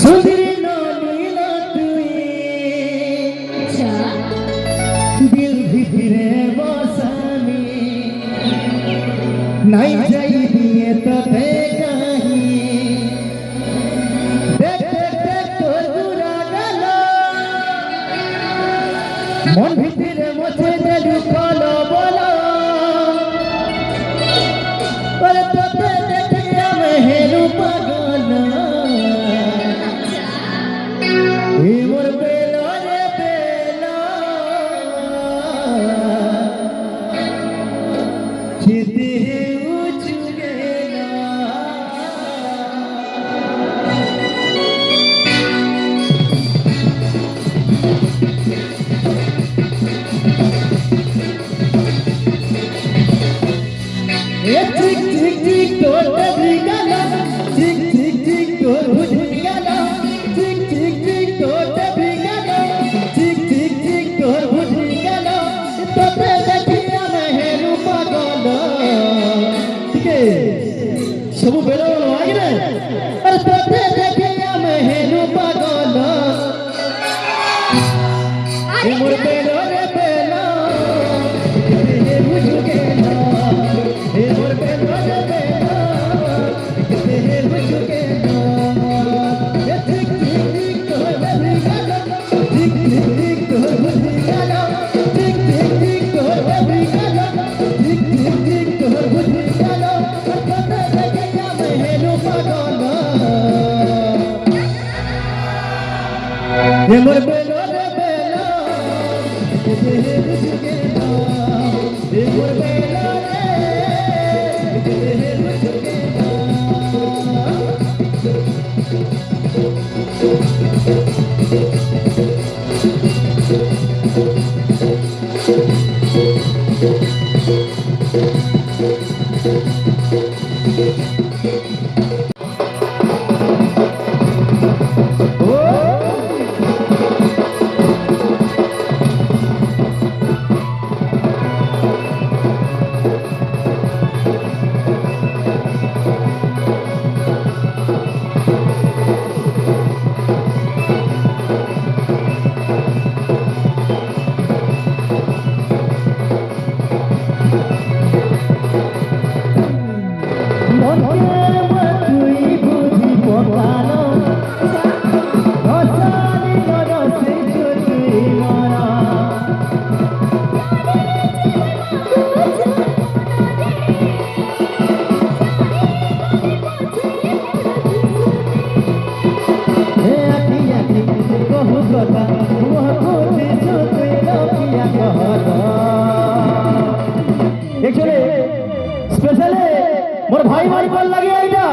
सुधरी नीला तुई दिल भितरे बसानी नहीं जाई दिए तो ते कहीं देख देख देख तो दूरा गलो मन भितरे मुझे दिल खोलो बोलो पर तो ते देखिया मैं हेलू पागल मोर बेलो रे बेलो चिते उचु गेला ए टिक टिक टिक तोर बदली गला टिक टिक टिक तोर बुझी गला टिक टिक टिक तोर बदली गला टिक टिक टिक तोर बुझी गला तोते देखिया मैं हेलू पागल के सब बेलो आगे अरे तोते देखिया मैं हेलू पागल ए मोर बेलो रे बेलो ए बुझू गेला ए मोर बेलो रे बेलो ए बुझू गेला ए टिक टिक टिक तोर बदली गला टिक टिक टिक तोर बुझी गला टिक टिक टिक तोर बदली गला टिक टिक टिक तोर बुझी गला तोते देखिया मैं हेलू पागल ए मोर बेलो रे बेलो ए बुझू गेला ए मोर बेलो रे ए बुझू गेला एक्चुअली स्पेशली मोर भाई भाई बोल लगे आइला